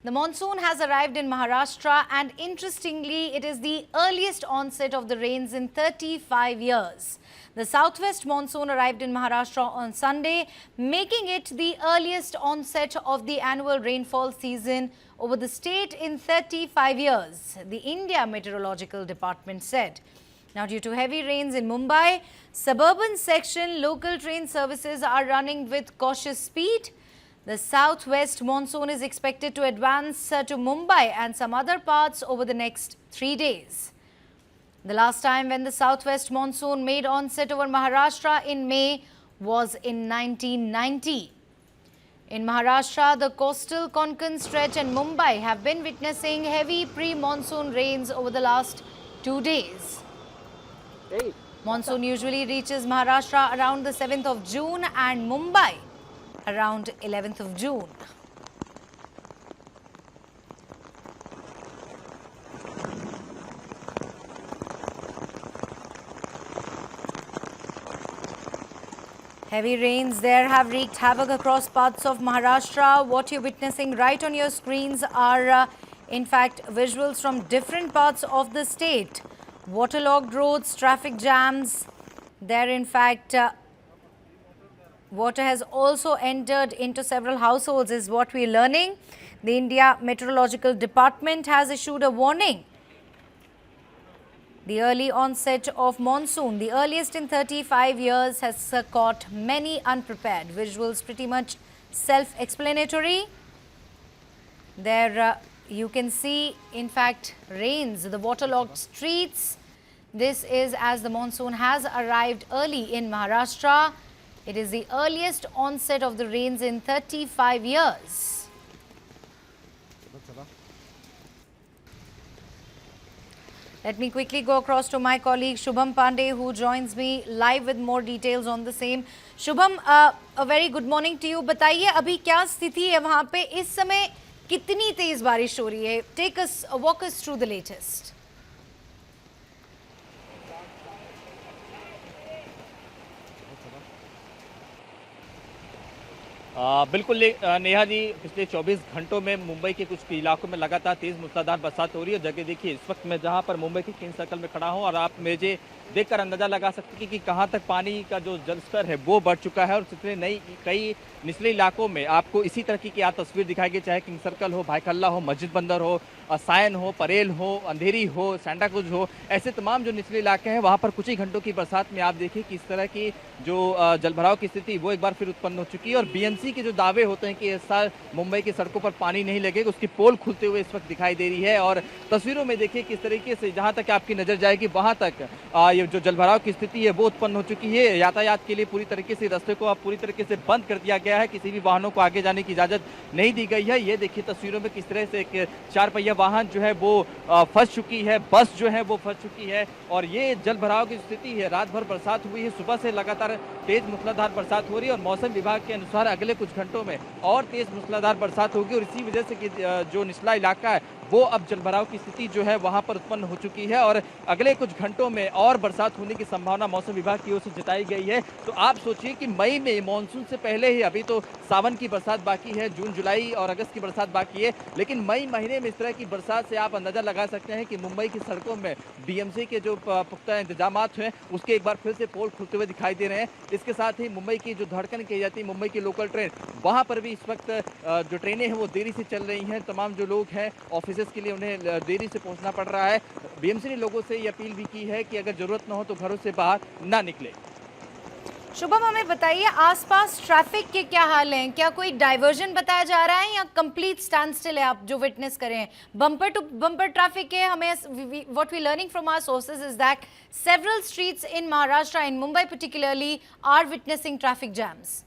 The monsoon has arrived in Maharashtra, and interestingly, it is the earliest onset of the rains in 35 years. The southwest monsoon arrived in Maharashtra on Sunday, making it the earliest onset of the annual rainfall season over the state in 35 years, the India Meteorological Department said. Now, due to heavy rains in Mumbai, suburban section local train services are running with cautious speed. The southwest monsoon is expected to advance to Mumbai and some other parts over the next 3 days. The last time when the southwest monsoon made onset over Maharashtra in May was in 1990. In Maharashtra, the coastal Konkan stretch and Mumbai have been witnessing heavy pre-monsoon rains over the last 2 days. Monsoon usually reaches Maharashtra around the 7th of June and Mumbai around 11th of June. Heavy rains there have wreaked havoc across parts of Maharashtra. What you're witnessing right on your screens are, in fact, visuals from different parts of the state. Waterlogged roads, traffic jams. There, in fact, water has also entered into several households, is what we're learning. The India Meteorological Department has issued a warning. The early onset of monsoon, the earliest in 35 years, has caught many unprepared. Visuals pretty much self-explanatory. There you can see, in fact, rains, the waterlogged streets. This is as the monsoon has arrived early in Maharashtra. It is the earliest onset of the rains in 35 years. Let me quickly go across to my colleague Shubham Pandey, who joins me live with more details on the same. Shubham, a very good morning to you. बताइए अभी क्या स्थिति है वहाँ पे, इस समय कितनी तेज बारिश हो रही है? Walk us through the latest. बिल्कुल नेहा जी, पिछले 24 घंटों में मुंबई के कुछ इलाकों में लगातार तेज मूसलाधार बरसात हो रही है। जगह देखिए, इस वक्त मैं जहां पर मुंबई के किंग सर्कल में खड़ा हूं और आप मुझे देखकर अंदाजा लगा सकते हैं कि कहां तक पानी का जो जल स्तर है वो बढ़ चुका है। और कई निचले इलाकों में आपको इसी तरह की आप तस्वीर दिखाई गई, चाहे किंग सर्कल हो, भाईखल्ला हो, मस्जिद बंदर हो, सायन हो, परेल हो, अंधेरी हो, सैंटाक्रूज हो, ऐसे तमाम जो निचले इलाके हैं वहां पर कुछ ही घंटों की बरसात में आप देखिए कि इस तरह की जो जलभराव की स्थिति वो एक बार फिर उत्पन्न हो चुकी है। और बीएमसी के जो दावे होते हैं कि इस साल मुंबई की सड़कों पर पानी नहीं लगेगा, उसकी पोल खुलते हुए इस वक्त दिखाई दे रही है। और तस्वीरों में देखिए किस तरीके से जहां तक आपकी नजर जाएगी वहां तक ये जो जलभराव की स्थिति है वो उत्पन्न हो चुकी है। यातायात के लिए पूरी तरीके से रास्ते को अब पूरी तरीके से बंद कर दिया गया है, किसी भी वाहनों को आगे जाने की इजाजत नहीं दी गई है। ये देखिए तस्वीरों में किस तरह से एक 4 पहिया वाहन जो है वो फंस चुकी है, बस जो है वो फंस चुकी है। और ये जलभराव की स्थिति है, रात भर बरसात हुई है, सुबह से लगातार तेज मूसलाधार बरसात हो रही है और मौसम विभाग के अनुसार अगले कुछ घंटों में और तेज मूसलाधार बरसात होगी। और इसी वजह से कि जो निचला इलाका है वो अब जलभराव की स्थिति जो है वहां पर उत्पन्न हो चुकी है और अगले कुछ घंटों में और बरसात होने की संभावना मौसम विभाग की ओर से जताई गई है। तो आप सोचिए कि मई में मानसून से पहले ही, अभी तो सावन की बरसात बाकी है, जून, जुलाई और अगस्त की बरसात बाकी है, लेकिन मई महीने में इस तरह की बरसात से आप अंदाजा लगा सकते हैं कि मुंबई की सड़कों में बीएमसी के जो पुख्ता इंतजाम हैं उसके एक बार फिर से पोल खुलते हुए दिखाई दे रहे हैं। इसके साथ ही मुंबई की जो धड़कन कही जाती है, मुंबई की लोकल ट्रेन, वहां पर भी इस वक्त जो ट्रेनें हैं वो देरी से चल रही हैं। तमाम जो लोग हैं ऑफिस के लिए उन्हें देरी से पहुंचना पड़ रहा है। बीएमसी ने लोगों से ये अपील भी की है कि अगर जरूरत न हो तो घरों से बाहर ना निकले। शुभम, हमें बताइए आसपास ट्रैफिक के क्या हाल हैं? क्या कोई डाइवर्जन बताया जा रहा है या कंप्लीट स्टैंड स्टिल है आप जो विटनेस करें? बम्पर टू बम्पर ट्रैफिक है। हमें what we learning from our sources is that several streets in Maharashtra, in Mumbai particularly, are witnessing traffic jams.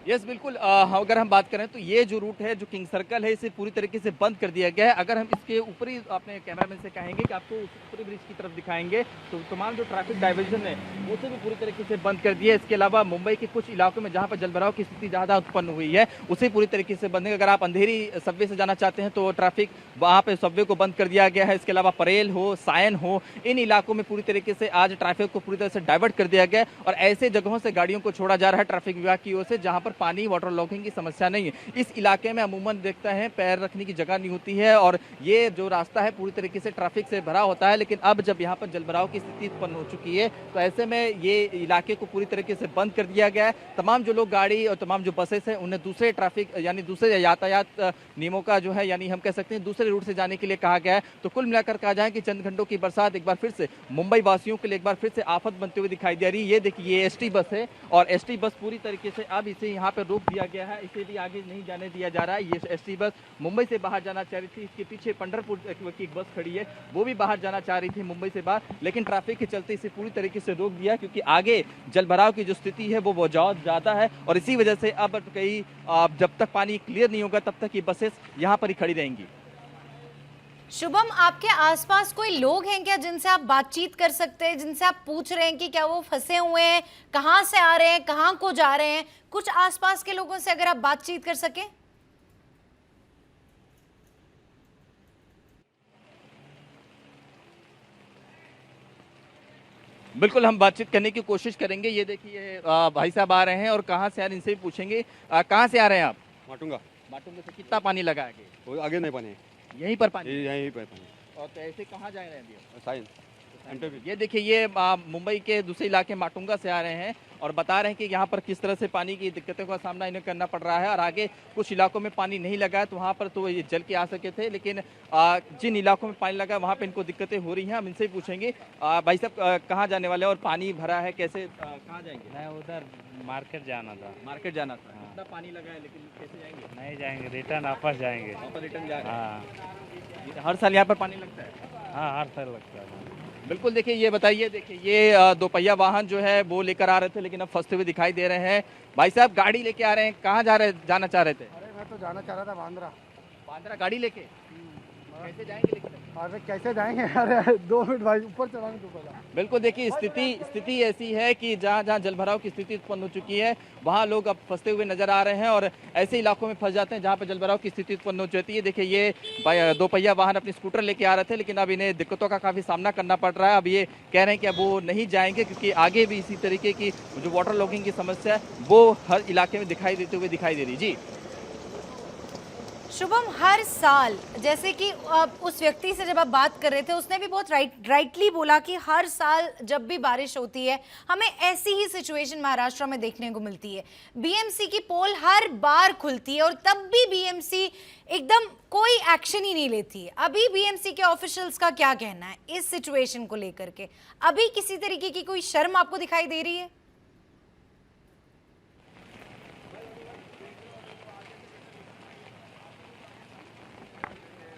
Yes बिल्कुल अगर हम बात करें तो ये जो रूट है जो किंग सर्कल है इसे पूरी तरीके से बंद कर दिया गया है। अगर हम इसके ऊपरी अपने कैमरामैन से कहेंगे कि आपको उस ऊपरी ब्रिज की तरफ दिखाएंगे तो तमाम जो ट्रैफिक डाइवर्जन है उसे भी पूरी तरीके से बंद कर दिया है। इसके अलावा मुंबई के कुछ इलाकों में जहाँ पर जलभराव की स्थिति ज़्यादा उत्पन्न हुई है उसे पूरी तरीके से बंद है। अगर आप अंधेरी सबवे से जाना चाहते हैं तो ट्रैफिक वहाँ पे सबवे को बंद कर दिया गया है। इसके अलावा परेल हो, सायन हो, इन इलाकों में पूरी तरीके से आज ट्रैफिक को पूरी तरह से डाइवर्ट कर दिया गया है और ऐसे जगहों से गाड़ियों को छोड़ा जा रहा है ट्रैफिक विभाग की ओर से जहाँ पर पानी वाटर लॉकिंग की समस्या नहीं है। इस इलाके में अमूमन देखते हैं पैर रखने की जगह नहीं होती है और ये जो रास्ता है पूरी तरीके से ट्रैफिक से भरा होता है। लेकिन अब जब यहाँ पर जलभराव की स्थिति उत्पन्न हो चुकी है तो ऐसे में ये इलाके को पूरी तरीके से बंद कर दिया गया है। तमाम जो लोग गाड़ी और तमाम जो बसेस हैं उन्हें दूसरे ट्रैफिक यानी दूसरे यातायात नियमों का जो है यानी हम कह सकते हैं दूसरे रूट से जाने के लिए कहा गया है। तो कुल मिलाकर कहा जाए कि चंद घंटों की बरसात एक बार फिर से मुंबई वासियों के लिए एक बार फिर से आफत बनते हुए दिखाई दे रही है। ये देखिए ये एसटी बस है और एसटी बस पूरी तरीके से अब इसे यहाँ पर रोक दिया गया है, इसे भी आगे नहीं जाने दिया जा रहा है। ये एसटी बस मुंबई से बाहर जाना चाह रही थी, इसके पीछे पंढरपुर की एक बस खड़ी है वो भी बाहर जाना चाह रही थी मुंबई से बाहर, लेकिन ट्रैफिक के चलते इसे पूरी तरीके से रोक दिया क्योंकि आगे जलभराव की जो स्थिति है वो बहुत ज्यादा है और इसी वजह से अब कई जब तक पानी क्लियर नहीं होगा तब तक ये बसेस यहाँ पर ही खड़ी रहेंगी। शुभम, आपके आसपास कोई लोग हैं क्या जिनसे आप बातचीत कर सकते हैं, जिनसे आप पूछ रहे हैं कि क्या वो फंसे हुए हैं, कहाँ से आ रहे हैं, कहाँ को जा रहे हैं? कुछ आसपास के लोगों से अगर आप बातचीत कर सकें। बिल्कुल हम बातचीत करने की कोशिश करेंगे। ये देखिए भाई साहब आ रहे हैं और कहाँ से आ रहे हैं इनसे भी पूछेंगे। कहाँ से आ रहे हैं आप? माटूंगा। माटुंगा से कितना पानी लगा आगे? वो आगे नहीं पानी, यहीं पर पानी? यहीं पर पानी। और तो ऐसे कहाँ जा रहे हैं अभी? Sign interview. ये देखिए ये मुंबई के दूसरे इलाके माटुंगा से आ रहे हैं और बता रहे हैं कि यहाँ पर किस तरह से पानी की दिक्कतों का सामना इन्हें करना पड़ रहा है और आगे कुछ इलाकों में पानी नहीं लगा है तो वहाँ पर तो ये जल के आ सके थे, लेकिन जिन इलाकों में पानी लगा है वहाँ पर इनको दिक्कतें हो रही हैं। हम इनसे ही पूछेंगे भाई साहब कहाँ जाने वाले और पानी भरा है कैसे कहाँ जाएंगे? मैं उधर मार्केट जाना था। मार्केट जाना था। हाँ। इतना पानी लगा है लेकिन कैसे जाएंगे? नहीं जाएंगे, रिटर्न वापस जाएंगे। वापस रिटर्न जा रहे हाँ हैं? हर साल यहाँ पर पानी लगता है? हाँ, हर साल लगता है। बिल्कुल देखिए ये बताइए, देखिए ये दोपहिया वाहन जो है वो लेकर आ रहे थे लेकिन अब फंसते हुए दिखाई दे रहे हैं। भाई साहब गाड़ी लेके आ रहे हैं, कहाँ जाना चाह रहे थे? अरे मैं तो जाना चाह रहा था बांद्रा। बांद्रा गाड़ी लेके? कैसे जाएंगे लेकिन? अरे कैसे जाएंगे? अरे 2 मिनट भाई, ऊपर चढ़ाने तो पहला। बिल्कुल देखिए स्थिति ऐसी है कि जहाँ जहाँ जलभराव की स्थिति उत्पन्न हो चुकी है वहाँ लोग अब फंसते हुए नजर आ रहे हैं और ऐसे इलाकों में फंस जाते हैं जहाँ पर जलभराव की स्थिति उत्पन्न हो जाती है। देखिए ये दोपहिया वाहन अपनी स्कूटर लेके आ रहे थे लेकिन अब इन्हें दिक्कतों का काफी सामना करना पड़ रहा है। अब ये कह रहे हैं कि अब वो नहीं जाएंगे क्योंकि आगे भी इसी तरीके की जो वाटर लॉगिंग की समस्या है वो हर इलाके में दिखाई देते हुए दिखाई दे रही। जी शुभम, हर साल जैसे कि उस व्यक्ति से जब आप बात कर रहे थे उसने भी बहुत राइटली बोला कि हर साल जब भी बारिश होती है हमें ऐसी ही सिचुएशन महाराष्ट्र में देखने को मिलती है। बीएमसी की पोल हर बार खुलती है और तब भी बीएमसी एकदम कोई एक्शन ही नहीं लेती है। अभी बीएमसी के ऑफिशियल्स का क्या कहना है इस सिचुएशन को लेकर के? अभी किसी तरीके की कोई शर्म आपको दिखाई दे रही है?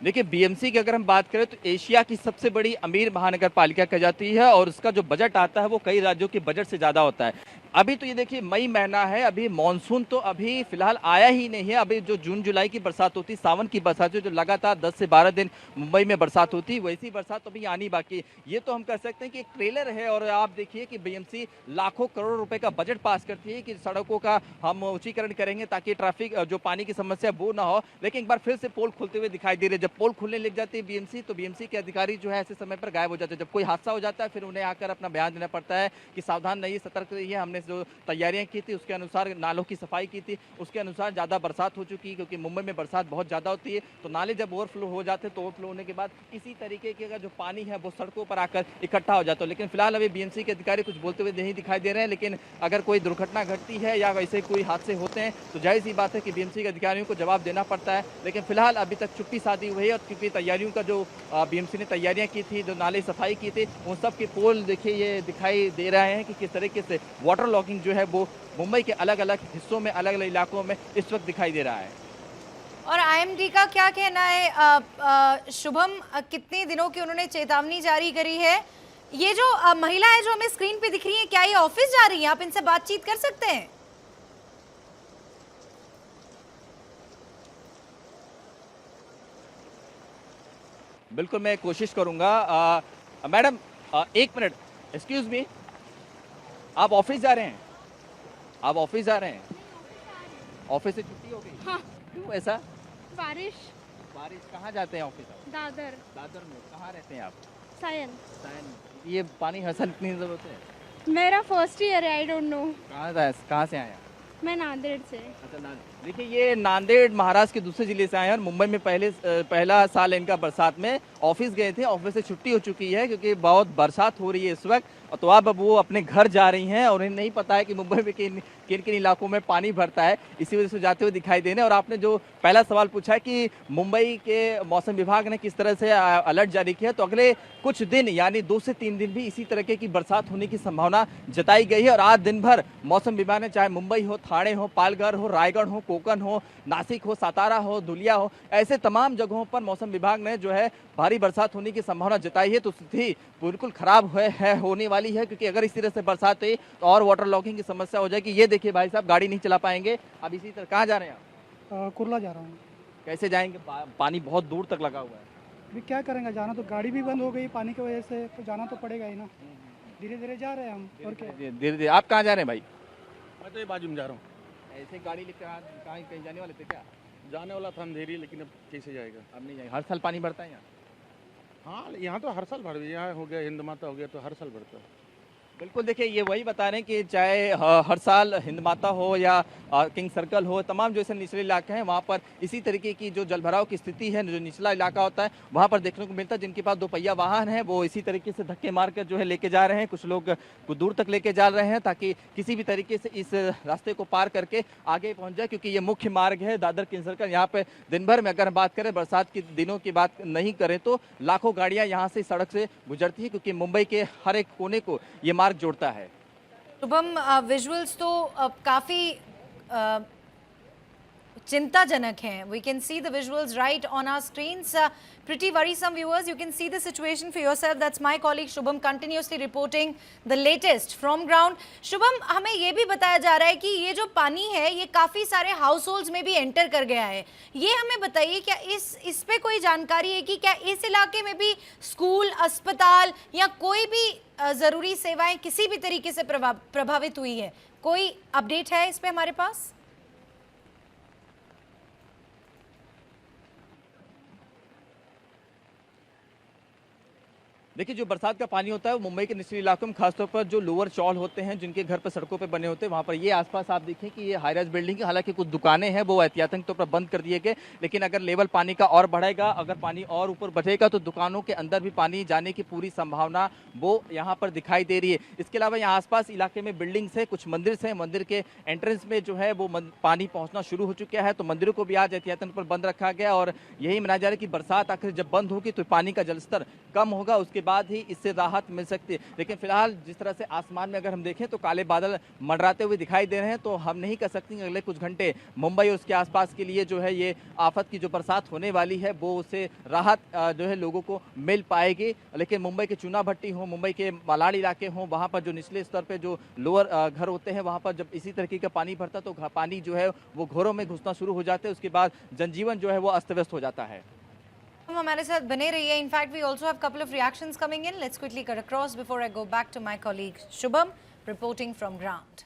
देखिए बीएमसी की अगर हम बात करें तो एशिया की सबसे बड़ी अमीर महानगर पालिका कही जाती है और उसका जो बजट आता है वो कई राज्यों के बजट से ज़्यादा होता है। अभी तो ये देखिए मई महीना है, अभी मानसून तो अभी फिलहाल आया ही नहीं है। अभी जो जून जुलाई की बरसात होती, सावन की बरसात जो लगातार 10 से 12 दिन मुंबई में बरसात होती, वैसी बरसात तो अभी आनी बाकी। ये तो हम कह सकते हैं कि एक ट्रेलर है और आप देखिए कि बीएमसी लाखों करोड़ रुपए का बजट पास करती है कि सड़कों का हम ऊंचीकरण करेंगे ताकि ट्रैफिक जो पानी की समस्या वो ना हो। लेकिन एक बार फिर से पोल खुलते हुए दिखाई दे रहे। जब पोल खुलने लग जाती है बीएमसी तो बीएमसी के अधिकारी जो है ऐसे समय पर गायब हो जाते हैं। जब कोई हादसा हो जाता है फिर उन्हें आकर अपना बयान देना पड़ता है कि सावधान रहिए, सतर्क रहिए, हमने जो तैयारियां की थी उसके अनुसार, नालों की सफाई की थी उसके अनुसार ज़्यादा बरसात हो चुकी है क्योंकि मुंबई में बरसात बहुत ज़्यादा होती है तो नाले जब ओवरफ्लो हो जाते हैं तो ओवरफ्लो होने के बाद इसी तरीके का जो पानी है वो सड़कों पर आकर इकट्ठा हो जाता है। लेकिन फिलहाल अभी बीएमसी के अधिकारी कुछ बोलते हुए नहीं दिखाई दे रहे हैं। लेकिन अगर कोई दुर्घटना घटती है या वैसे कोई हादसे होते हैं तो जाहिर सी बात है कि बीएमसी के अधिकारियों को जवाब देना पड़ता है। लेकिन फिलहाल अभी तक चुप्पी साधी हुई है और क्योंकि तैयारियों का जो बीएमसी ने तैयारियां की थी, जो नाले सफाई की थी, उन सब के पोल देखिए ये दिखाई दे रहे हैं कि किस तरीके से वाटर लॉगिंग जो है वो मुंबई के अलग अलग हिस्सों में, अलग अलग इलाकों में इस वक्त दिखाई दे रहा है। और आईएमडी का क्या कहना है? शुभम, कितने दिनों की उन्होंने चेतावनी जारी करी है? ये जो महिला है जो हमें स्क्रीन पे दिख रही है, क्या ये ऑफिस जा रही है? आप इनसे बातचीत कर सकते हैं? बिल्कुल मैं कोशिश करूंगा। मैडम एक मिनट, एक्सक्यूज मी, आप ऑफिस जा रहे हैं? आप ऑफिस जा रहे हैं? ऑफिस से छुट्टी हो गई? हाँ। क्यों ऐसा? बारिश। बारिश, कहाँ जाते हैं ऑफिस आप? दादर। दादर में। कहाँ रहते हैं आप? सायन। सायन में। ये पानी हर साल इतनी जरूरत है? मेरा फर्स्ट ईयर है, आई डोंट नो। कहाँ से आए आप? मैं नांदेड़ से। अच्छा, देखिए ये नांदेड़ महाराष्ट्र के दूसरे जिले से आए हैं और मुंबई में पहला साल इनका बरसात में। ऑफिस गए थे, ऑफिस से छुट्टी हो चुकी है क्योंकि बहुत बरसात हो रही है इस वक्त, तो अब वो अपने घर जा रही हैं और उन्हें नहीं पता है कि मुंबई में किन किन इलाकों में पानी भरता है, इसी वजह से जाते हुए दिखाई दे रहे हैं। और आपने जो पहला सवाल पूछा है कि मुंबई के मौसम विभाग ने किस तरह से अलर्ट जारी किया, तो अगले कुछ दिन यानी 2 से 3 दिन भी इसी तरह की बरसात होने की संभावना जताई गई है। और आज दिन भर मौसम विभाग ने, चाहे मुंबई हो, ठाणे हो, पालघर हो, रायगढ़ हो, कोकण हो, नासिक हो, सातारा हो, धुलिया हो, ऐसे तमाम जगहों पर मौसम विभाग ने जो है भारी बरसात होने की संभावना जताई है। तो स्थिति बिल्कुल खराब होने वाली है क्योंकि अगर इस तरह से बरसात हुई तो और वाटर लॉकिंग की समस्या हो जाएगी। ये देखिए भाई साहब, गाड़ी नहीं चला पाएंगे। अब इसी तरह कहाँ जा रहे हैं आप? कुर्ला जा रहा हूँ। कैसे जाएंगे? पानी बहुत दूर तक लगा हुआ है। अभी क्या करेंगे, जाना तो, गाड़ी भी बंद हो गई पानी की वजह से, तो जाना तो पड़ेगा ही ना। धीरे धीरे जा रहे हैं हम, और क्या। धीरे धीरे। आप कहाँ जा रहे हैं भाई? मैं तो ये बाजू में जा रहा हूँ। ऐसे गाड़ी लेकर कहाँ कहीं जाने वाले थे क्या? जाने वाला था अंधेरी, लेकिन अब कैसे जाएगा? अब नहीं जाएंगे। हर साल पानी भरता है यहाँ? हाँ, यहाँ तो हर साल भर, यहाँ हो गया हिंद माता हो गया तो हर साल भरता है। बिल्कुल, देखिए ये वही बता रहे हैं कि चाहे हर साल हिंद माता हो या किंग सर्कल हो, तमाम जो ऐसे निचले इलाके हैं वहाँ पर इसी तरीके की जो जलभराव की स्थिति है, जो निचला इलाका होता है वहाँ पर देखने को मिलता है। जिनके पास 2 पहिया वाहन है वो इसी तरीके से धक्के मार कर जो है लेके जा रहे हैं। कुछ लोग कुछ दूर तक लेके जा रहे हैं ताकि किसी भी तरीके से इस रास्ते को पार करके आगे पहुँच जाए, क्योंकि ये मुख्य मार्ग है दादर किंग सर्कल। यहाँ पे दिन भर में अगर बात करें, बरसात के दिनों की बात नहीं करें, तो लाखों गाड़ियाँ यहाँ से सड़क से गुजरती है क्योंकि मुंबई के हर एक कोने को ये मार्ग जोड़ता है। शुभम, विजुअल्स तो काफ़ी चिंताजनक हैं. We can see the visuals right on our screens. Pretty worrisome, viewers. You can see the situation for yourself. That's my colleague Shubham continuously reporting the latest from ground. Shubham, हमें ये भी बताया जा रहा है कि ये जो पानी है ये काफ़ी सारे हाउस होल्ड्स में भी एंटर कर गया है. ये हमें बताइए, क्या इस पे कोई जानकारी है कि क्या इस इलाके में भी स्कूल, अस्पताल या कोई भी ज़रूरी सेवाएं किसी भी तरीके से प्रभावित हुई है? कोई अपडेट है इस पे हमारे पास? देखिए, जो बरसात का पानी होता है वो मुंबई के निचले इलाकों में खासतौर पर जो लोअर चौल होते हैं, जिनके घर पर सड़कों पे बने होते हैं, वहाँ पर ये आसपास आप देखें कि ये हाई राइज बिल्डिंग है. हालांकि कुछ दुकानें हैं वो एहतियातन तौर पर बंद कर दिए गए, लेकिन अगर लेवल पानी का और बढ़ेगा, अगर पानी और ऊपर बढ़ेगा तो दुकानों के अंदर भी पानी जाने की पूरी संभावना वो यहाँ पर दिखाई दे रही है. इसके अलावा यहाँ आसपास इलाके में बिल्डिंग्स है, कुछ मंदिर हैं, मंदिर के एंट्रेंस में जो है वो पानी पहुँचना शुरू हो चुका है, तो मंदिरों को भी आज एहतियातन पर बंद रखा गया. और यही मनाया जा रहा है कि बरसात आखिर जब बंद होगी तो पानी का जलस्तर कम होगा, उसके बाद ही इससे राहत मिल सकती है. लेकिन फिलहाल जिस तरह से आसमान में अगर हम देखें तो काले बादल मंडराते हुए दिखाई दे रहे हैं, तो हम नहीं कह सकते अगले कुछ घंटे मुंबई और उसके आसपास के लिए जो है ये आफत की जो बरसात होने वाली है वो उससे राहत जो है लोगों को मिल पाएगी. लेकिन मुंबई के चुना भट्टी हो, मुंबई के मालाड इलाके हों, वहाँ पर जो निचले स्तर पर जो लोअर घर होते हैं वहाँ पर जब इसी तरीके का पानी भरता तो पानी जो है वो घरों में घुसना शुरू हो जाते हैं. उसके बाद जनजीवन जो है वो अस्त व्यस्त हो जाता है. हमारे साथ बने रहिए. In fact, we also have couple of reactions coming in. Let's quickly cut across before I go back to my colleague Shubham reporting from ground.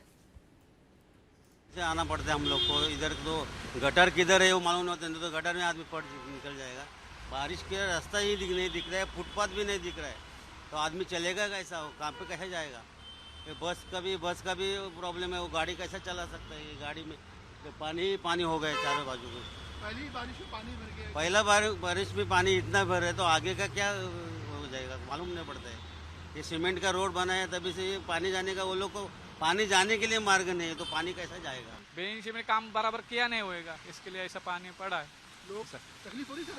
से आना पड़ता है हम लोग को. इधर तो गटर किधर है वो मालूम नहीं होता, तो गटर में आदमी पड़ निकल जाएगा. बारिश के रास्ता ही नहीं दिख रहा है, फुटपाथ भी नहीं दिख रहा है, तो आदमी चलेगा कैसा, कहाँ पे कैसे जाएगा. बस का भी प्रॉब्लम है, वो गाड़ी कैसे चला सकता है. ये गाड़ी में तो पानी हो गया चारों बाजू में. पहली बारिश में पानी भर गया. पहला बारिश में पानी इतना भर है तो आगे का क्या हो जाएगा मालूम नहीं पड़ता है. ये सीमेंट का रोड बना है तभी से ये पानी जाने का, वो लोग को पानी जाने के लिए मार्ग नहीं है, तो पानी कैसा जाएगा. बेंच में काम बराबर किया नहीं होएगा, इसके लिए ऐसा पानी पड़ा है.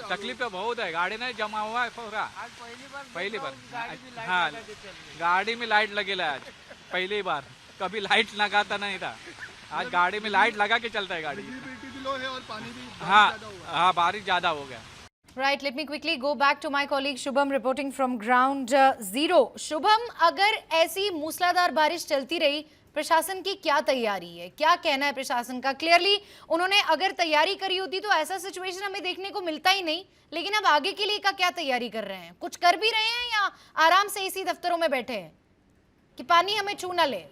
तकलीफ तो बहुत है, गाड़ी नहीं जमा हुआ है पूरा. पहली बार हाँ, गाड़ी में लाइट लगेला है आज पहली बार. कभी लाइट लगाता नहीं था, आज गाड़ी में लाइट लगा के चलता है गाड़ी. और पानी भी हाँ, बारिश ज्यादा हो गया. Right, let me quickly go back to my colleague Shubham reporting from ground zero. Shubham, अगर ऐसी मूसलाधार बारिश चलती रही प्रशासन की क्या तैयारी है, क्या कहना है प्रशासन का? क्लियरली उन्होंने अगर तैयारी करी होती तो ऐसा सिचुएशन हमें देखने को मिलता ही नहीं, लेकिन अब आगे के लिए का क्या तैयारी कर रहे हैं? कुछ कर भी रहे हैं या आराम से इसी दफ्तरों में बैठे हैं कि पानी हमें छू ना ले?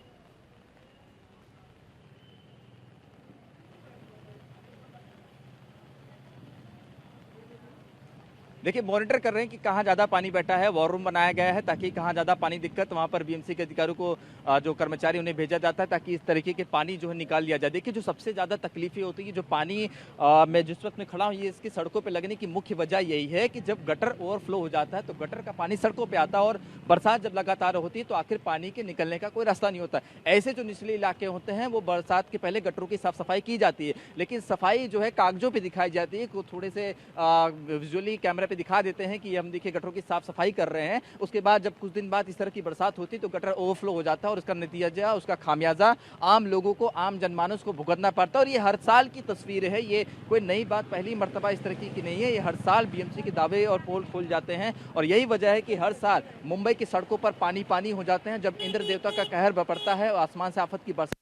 देखिए, मॉनिटर कर रहे हैं कि कहाँ ज़्यादा पानी बैठा है। वॉर रूम बनाया गया है ताकि कहाँ ज़्यादा पानी दिक्कत, वहाँ पर बीएमसी के अधिकारियों को जो कर्मचारी उन्हें भेजा जाता है ताकि इस तरीके के पानी जो है निकाल लिया जाए। देखिए, जो सबसे ज़्यादा तकलीफ ये होती है, जो पानी मैं जिस वक्त में खड़ा हूँ, ये इसकी सड़कों पर लगने की मुख्य वजह यही है कि जब गटर ओवरफ्लो हो जाता है तो गटर का पानी सड़कों पर आता है और बरसात जब लगातार होती है तो आखिर पानी के निकलने का कोई रास्ता नहीं होता। ऐसे जो निचले इलाके होते हैं वो बरसात के पहले गटरों की साफ सफाई की जाती है, लेकिन सफाई जो है कागजों पर दिखाई जाती है। थोड़े से विजुअली कैमरे पर दिखा देते हैं कि हम देखिए गटरों की साफ सफाई कर रहे हैं। उसके बाद जब कुछ दिन बाद इस तरह की बरसात होती है तो गटर ओवरफ्लो हो जाता है और उसका नतीजा, उसका खामियाजा आम लोगों को, आम जनमानस को भुगतना पड़ता है। और ये हर साल की तस्वीर है, ये कोई नई बात पहली मर्तबा इस तरह की नहीं है। ये हर साल बीएमसी के दावे और पोल खोल जाते हैं और यही वजह है कि हर साल मुंबई की सड़कों पर पानी पानी हो जाते हैं। जब इंद्र देवता का कहर बरपड़ता है और आसमान से आफत की बरसात